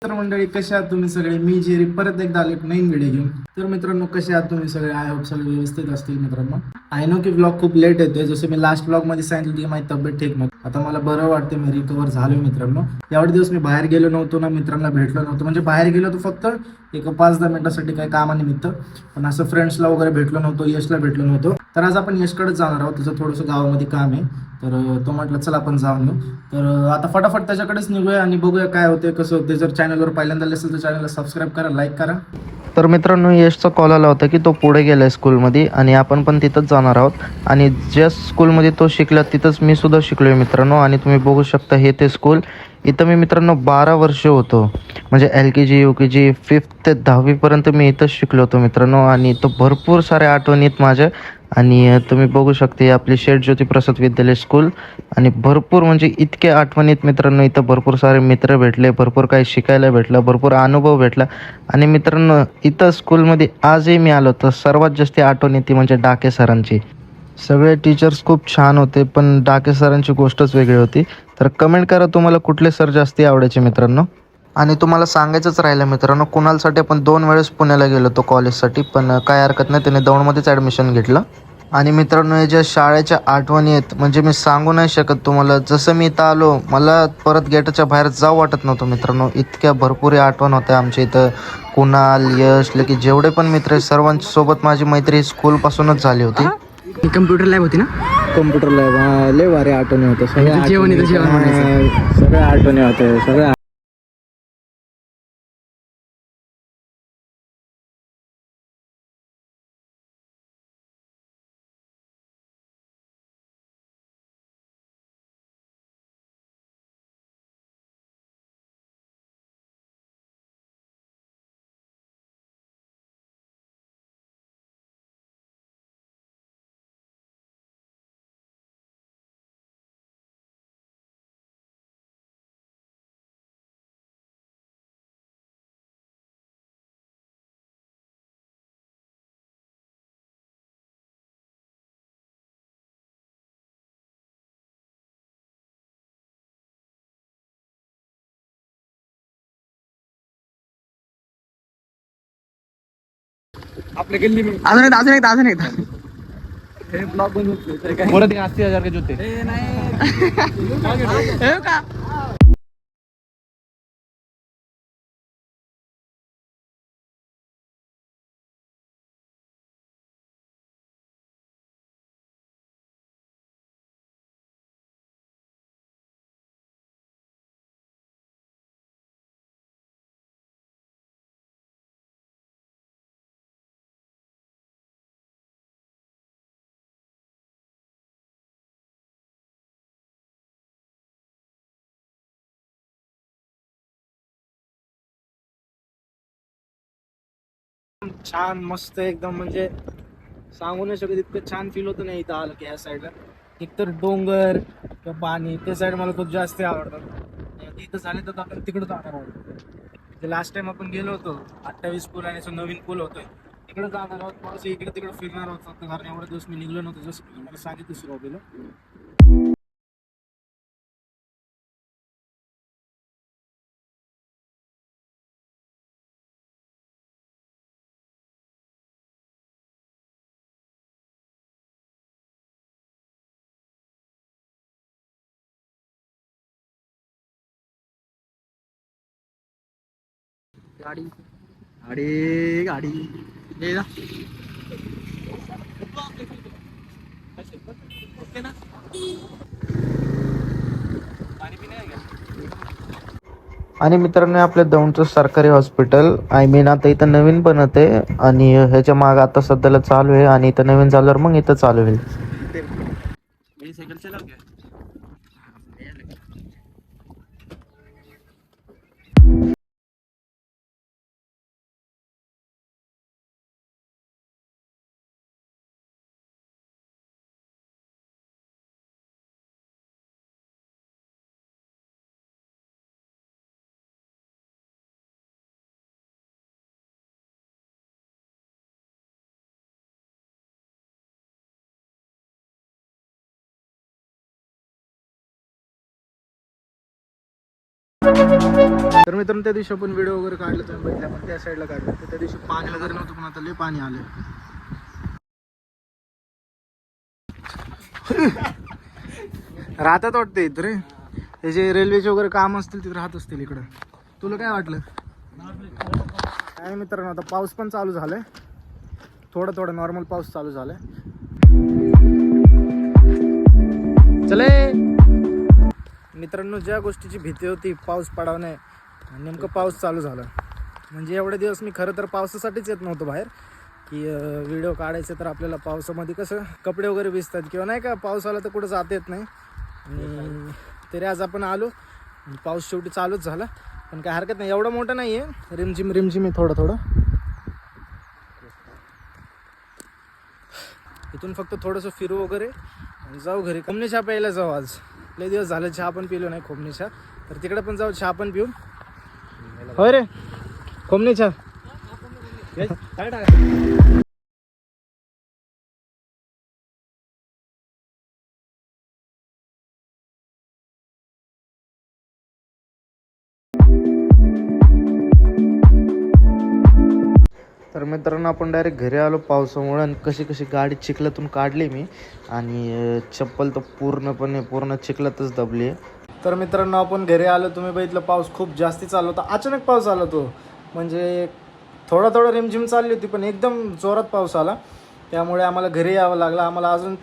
तर मंडळी कसे आहात तुम्ही सगळे. मी जेरी परत एकदा आले एक नवीन व्हिडिओ घेऊन. तर मित्रांनो कसे आहात तुम्ही सगळे. आय होप सगळे व्यवस्थित असतील मित्रांनो. आय नो की ब्लॉग खूप लेट येतोय. जसं मी लास्ट ब्लॉग मध्ये सांगितलं की माझी तब्येत ठीक नव्हती. आता मला बरं वाटते, मी रिकवर झालोय मित्रांनो. एवढे दिवस मी बाहेर गेलो नव्हतो ना, मित्रांना भेटलो नव्हतो. म्हणजे बाहेर गेलो तर फक्त एक 5-10 मिनिटासाठी काही कामानिमित्त, पण असं फ्रेंड्सला वगैरे भेटलो नव्हतो, यशला भेटलो नव्हतो. तर आज आपण यशकडेच जाणार आहोत. त्याचं थोडंसं गावामध्ये काम आहे, तर तो म्हटलं चला आपण जाऊन येऊ. तर आता फटाफट त्याच्याकडेच निघूया आणि बघूया काय होते कसं होते. जर चॅनलवर पहिल्यांदा असेल तर चॅनलला सबस्क्राईब करा, लाईक करा. तर मित्रांनो, यशचा कॉल आला होता की तो पुढे गेला आहे स्कूलमध्ये आणि आपण पण तिथंच जाणार आहोत. आणि ज्या स्कूलमध्ये तो शिकला तिथंच मी सुद्धा शिकलो आहे मित्रांनो. आणि तुम्ही बघू शकता हे ते स्कूल. इथं मी मित्रांनो 12 वर्ष होतो. म्हणजे LKG UKG 5th ते 10वीपर्यंत मी इथंच शिकलो होतो मित्रांनो. आणि इथं भरपूर साऱ्या आठवणी आहेत माझ्या. आणि तुम्ही बघू शकता, ही आपली शेठ ज्योतिप्रसाद विद्यालय स्कूल. आणि भरपूर म्हणजे इतके आठवणीत मित्रांनो. इथं भरपूर सारे मित्र भेटले, भरपूर काही शिकायला भेटलं, भरपूर अनुभव भेटला. आणि मित्रांनो, इथं स्कूलमध्ये आजही मी आलो तर सर्वात जास्त आठवण येते म्हणजे डाके सरांची. सगळे टीचर्स खूप छान होते, पण डाके सरांची गोष्टच वेगळी होती. तर कमेंट करा तुम्हाला कुठले सर जास्ती आवडायचे मित्रांनो. आणि तुम्हाला सांगायचंच राहिलं मित्रांनो, कुणालसाठी आपण 2 वेळेस पुण्याला गेलो होतो कॉलेजसाठी, पण काय हरकत नाही, त्याने दौंडमध्येच ॲडमिशन घेतलं. आणि मित्रांनो, हे ज्या शाळेच्या आठवणी आहेत म्हणजे मी सांगू नाही शकत तुम्हाला. जसं मी इथं आलो मला परत गेटच्या बाहेर जाऊ वाटत नव्हतं मित्रांनो. इतक्या भरपूर आठवण होत्या आमच्या इथं. कुणाल, यश, की जेवढे पण मित्र आहेत सर्वांसोबत माझी मैत्री स्कूलपासूनच झाली होती. कम्प्युटर लॅब होती ना. कम्प्युटर लॅब लय भारी आठवणी होत्या. जेवण इथं जेवण म्हणायचं. सगळ्या आठवणी होत्या सगळ्या. आपल्या गल्ली में अजून एकदा हे ब्लॉग बनवतोय परत 80,000 के जूते. हे का. छान मस्त एकदम, म्हणजे सांगू नाही शकत इतकं छान फील होतं नाही इथं आलं की. या साईडला एकतर डोंगर किंवा पाणी, ते साईड मला खूप जास्त आवडतात. तिथं झाले तर आपण तिकडं जाणार आहोत. लास्ट टाइम आपण गेलो होतो 28 पूल आणि नवीन पूल होतोय, तिकडे जाणार आहोत. थोडंसं इकडे तिकडे फिरणार आहोत फक्त, कारण एवढे दिवस मी निघलो नव्हतो जसं मला सांगितलं सुरुवातीला. गाडी गाडी गाडी ये ना. आणि मित्रांनो, आपल्या दौंडचं सरकारी हॉस्पिटल आय मीन आता इथं नवीन बनत आहे. आणि ह्याच्या मागं आता सध्याला चालू आहे. आणि इथं नवीन झाल्यावर मग इथं चालू होईल. मेरी साइकिल चला क्या. तर मित्रांनो त्या दिवशी आपण व्हिडिओ वगैरे काढलं तुम्ही बघितलं, पण त्या साईडला काढलं तर त्या दिवशी पाणी वगैरे नव्हतं, पण आता लय पाणी आलं. राहतात वाटतं इथं रे, हे जे रेल्वेचे वगैरे काम असतील तिथे राहत असतील इकडं. तुला काय वाटलं? काय मित्रांनो आता पाऊस पण चालू झालाय, थोडं नॉर्मल पाऊस चालू झालाय. चले मित्रांनो, ज्या गोष्टीची भीती होती पाऊस पडावा नाही, नेमकं पाऊस चालू झाला. म्हणजे एवढे दिवस मी खरं तर पावसासाठीच येत नव्हतो बाहेर, की व्हिडिओ काढायचे. तर आपल्याला पावसामध्ये कसं कपडे वगैरे भिजतात किंवा नाही का, पाऊस आला तर कुठं जाता येत नाही. आणि तरी आज आपण आलो, पाऊस शेवटी चालूच झाला, पण काय हरकत नाही, एवढं मोठं नाही आहे, रिमझिम आहे थोडं. इथून फक्त थोडंसं फिरू वगैरे आणि जाऊ घरी. खोमणी चहा प्यायला जाऊ. आज लय दिवस झालं चहा पण पिलो नाही खोमणी चहा, तर तिकडे पण जाऊ चहा पण पिऊ. होय रे, खोमणी चहा काय टाका. तर मित्रांनो आपण डायरेक्ट घरी आलो पावसामुळे, आणि कशी गाडी चिखलातून काढली मी, आणि चप्पल तर पूर्ण चिखलातच दबली आहे. तर मित्रांनो आपण घरी आलो, तुम्ही बघितलं पाऊस खूप जास्ती चालू होता. अचानक पाऊस आला तो, म्हणजे थोडा रिमझिम चालली होती, पण एकदम जोरात पाऊस आला. त्यामुळे आम्हाला घरी यावं लागलं. आम्हाला अजून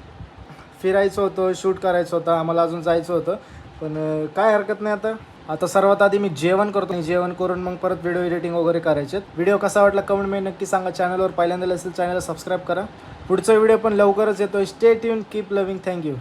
फिरायचं होतं, शूट करायचं होतं, आम्हाला अजून जायचं होतं, पण काय हरकत नाही. आता सर्वात आधी मी जेवण करतो, जेवण करून मग परत व्हिडिओ एडिटिंग वगैरे करायचे. व्हिडिओ कसा वाटला कमेंटमध्ये नक्की सांगा. चॅनलवर पहिल्यांदा असेल चॅनलला सबस्क्राईब करा. पुढचा व्हिडिओ पण लवकरच येतो. Stay tune, keep loving, thank you.